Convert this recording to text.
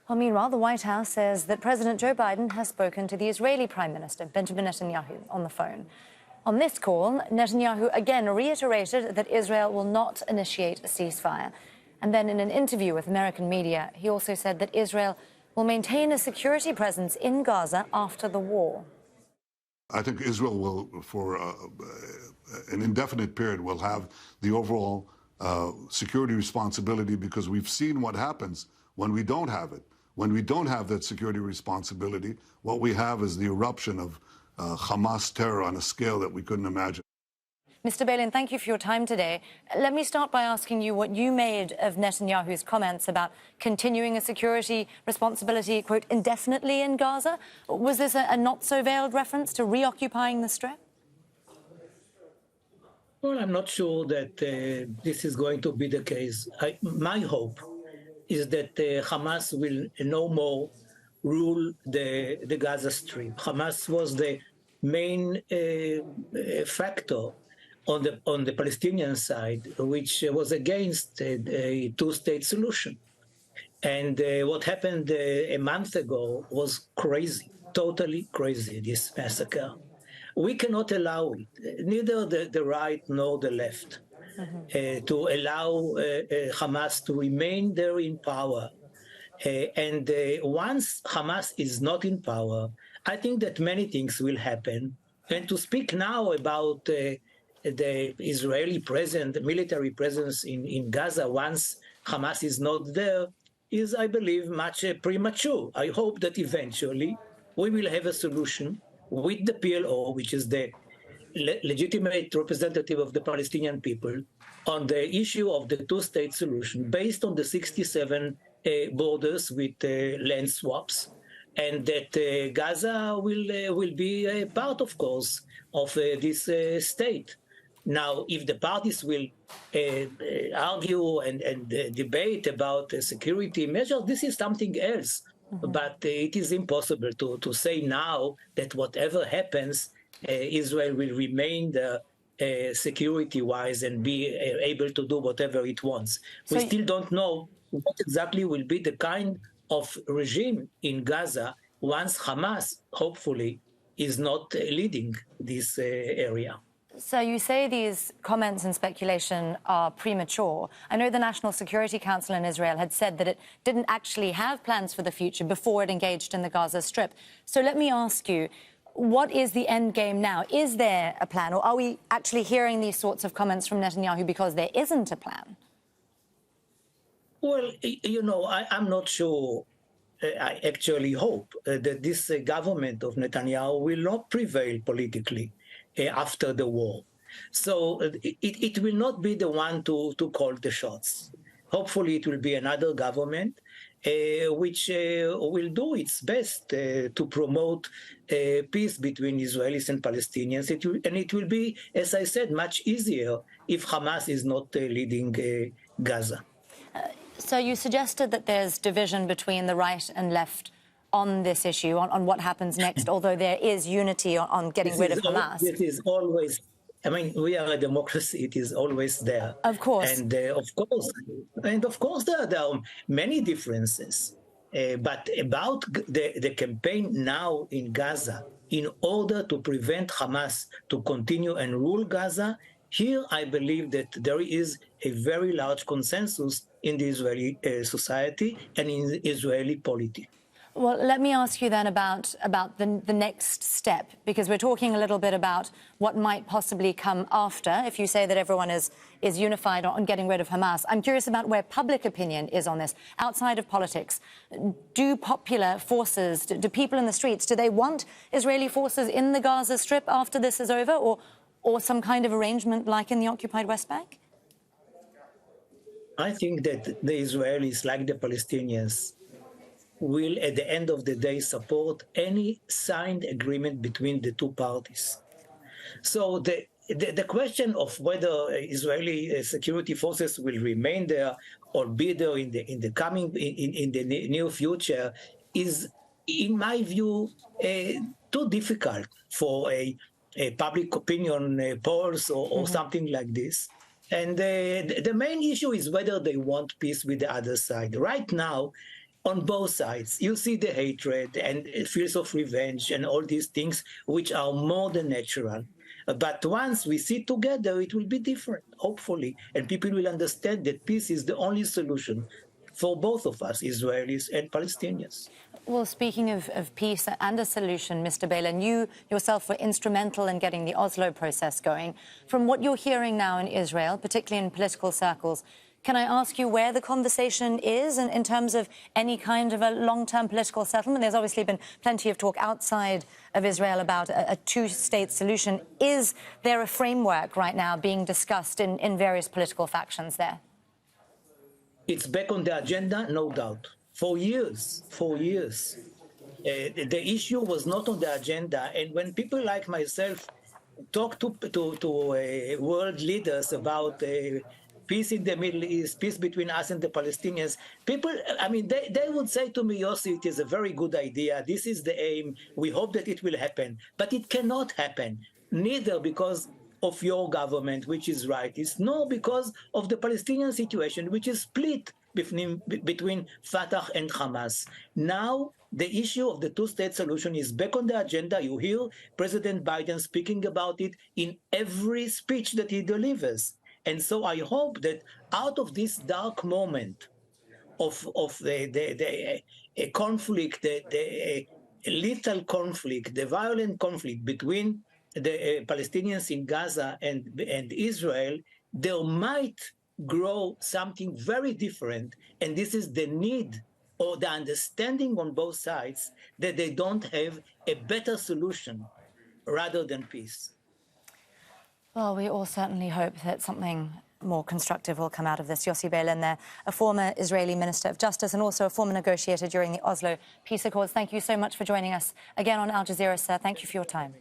Well, meanwhile, the White House says that President Joe Biden has spoken to the Israeli Prime Minister, Benjamin Netanyahu, on the phone. On this call, Netanyahu again reiterated that Israel will not initiate a ceasefire. And then in an interview with American media, he also said that Israel will maintain a security presence in Gaza after the war. I think Israel will, for an indefinite period, will have the overall security responsibility, because we've seen what happens when we don't have it. When we don't have that security responsibility, what we have is the eruption of Hamas terror on a scale that we couldn't imagine. Mr. Beilin, thank you for your time today. Let me start by asking you what you made of Netanyahu's comments about continuing a security responsibility, quote, indefinitely in Gaza. Was this a not-so-veiled reference to reoccupying the Strip? Well, I'm not sure that this is going to be the case. My hope is that Hamas will no more rule the Gaza Strip. Hamas was the main factor on the Palestinian side, which was against a two-state solution. And what happened a month ago was crazy, totally crazy, this massacre. We cannot allow it, neither the right nor the left, to allow Hamas to remain there in power. And once Hamas is not in power, I think that many things will happen. And to speak now about the Israeli military presence in Gaza once Hamas is not there is, I believe, much premature. I hope that eventually we will have a solution with the PLO, which is the legitimate representative of the Palestinian people, on the issue of the two-state solution based on the 67 borders with land swaps, and that Gaza will be a part, of course, of this state. Now, if the parties will argue and debate about security measures, this is something else. But it is impossible to say now that whatever happens, Israel will remain there security-wise and be able to do whatever it wants. We still don't know what exactly will be the kind of regime in Gaza once Hamas, hopefully, is not leading this area. So you say these comments and speculation are premature. I know the National Security Council in Israel had said that it didn't actually have plans for the future before it engaged in the Gaza Strip. So let me ask you, what is the end game now? Is there a plan, or are we actually hearing these sorts of comments from Netanyahu because there isn't a plan? Well, you know, I'm not sure. I actually hope that this government of Netanyahu will not prevail politically after the war. So it will not be the one to call the shots. Hopefully it will be another government which will do its best to promote peace between Israelis and Palestinians. It will be, as I said, much easier if Hamas is not leading Gaza. So you suggested that there's division between the right and left on this issue, on what happens next, although there is unity on getting rid of Hamas. It is always, I mean, we are a democracy, it is always there. Of course. And of course there are many differences. But about the campaign now in Gaza, in order to prevent Hamas to continue and rule Gaza, here I believe that there is a very large consensus in the Israeli society and in Israeli politics. Well, let me ask you then about the next step, because we're talking a little bit about what might possibly come after, if you say that everyone is unified on getting rid of Hamas. I'm curious about where public opinion is on this, outside of politics. Do popular forces, do people in the streets, do they want Israeli forces in the Gaza Strip after this is over, or some kind of arrangement like in the occupied West Bank? I think that the Israelis, like the Palestinians, will, at the end of the day, support any signed agreement between the two parties. So the question of whether Israeli security forces will remain there or be there in the near future is, in my view, too difficult for a public opinion polls or something like this. And the main issue is whether they want peace with the other side. Right now, on both sides. You see the hatred and fears of revenge and all these things, which are more than natural. But once we sit together, it will be different, hopefully, and people will understand that peace is the only solution for both of us, Israelis and Palestinians. Well, speaking of peace and a solution, Mr. Beilin, you yourself were instrumental in getting the Oslo process going. From what you're hearing now in Israel, particularly in political circles, can I ask you where the conversation is in terms of any kind of a long-term political settlement? There's obviously been plenty of talk outside of Israel about a two-state solution. Is there a framework right now being discussed in various political factions there? It's back on the agenda, no doubt. For years. The issue was not on the agenda. And when people like myself talk to world leaders about peace in the Middle East, peace between us and the Palestinians, people, I mean, they would say to me, Yossi, it is a very good idea. This is the aim. We hope that it will happen. But it cannot happen, neither because of your government, which is rightist, nor because of the Palestinian situation, which is split between Fatah and Hamas. Now, the issue of the two-state solution is back on the agenda. You hear President Biden speaking about it in every speech that he delivers. And so I hope that out of this dark moment of the conflict, the lethal conflict, the violent conflict between the Palestinians in Gaza and Israel, there might grow something very different. And this is the need or the understanding on both sides that they don't have a better solution rather than peace. Well, we all certainly hope that something more constructive will come out of this. Yossi Beilin there, a former Israeli Minister of Justice and also a former negotiator during the Oslo Peace Accords. Thank you so much for joining us again on Al Jazeera, sir. Thank you for your time.